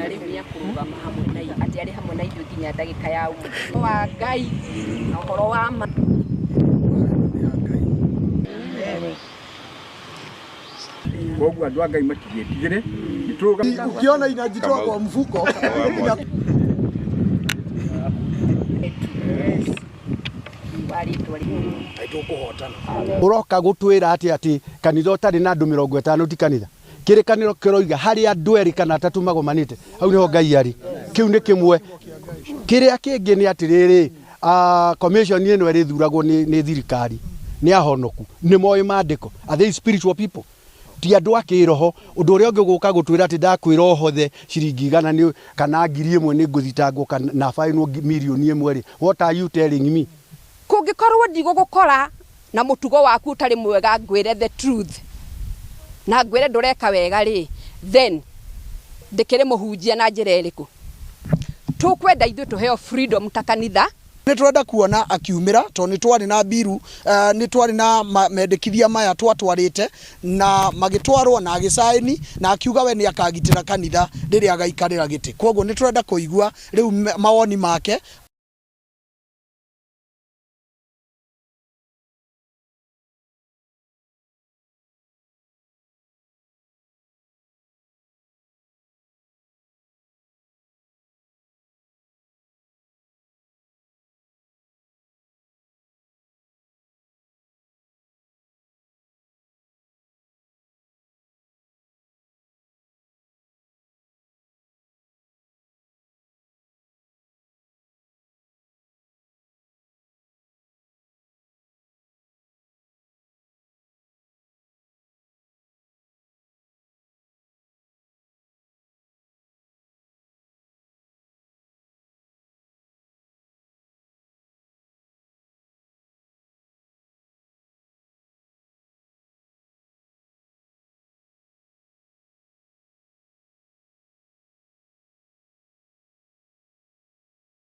Arĩmia kũrũgama hamwe na atĩ arĩ hamwe na ithuĩ nginya ndagĩka ya ũmũthĩ wa Ngai na ũhoro wa ma. Koguo andũ a Ngai matigĩtigĩre ukiona inajitoa kwa mfuko uroka gutwira ati kanitha utari na andu 50 ti kanitha kirikaniro kiroiga hari andu eri kana atatu magomanite au niho Ngai ari kiu ni kimwe kiria kingi ni atiriri commission ino eri thuragwo ni thirikari ni ahonoku ni moyo mandiko are they spiritual people ti andu akiroho undu uria ungi guka gutwira ati ndakwira ohothe ciringi 100 kana 1000 ni nguthitangwo kana faino milioni 1 ri what are you telling me kungikorwo ndigugukora na mutugo waku utari mwega ngwire the truth na ngwire ndureka wega ri then ndikire muhunjia na njira iriku tukwenda ithu tuheo freedom ta kanitha ni turenda kuona akiumira to ni twari na biru ni twari na mendekithia maya twatwarite na magitwarwo na agisaini na akiuga we ni akagitira kanitha riria agaikarira giti koguo ni turenda kuigua riu mawoni make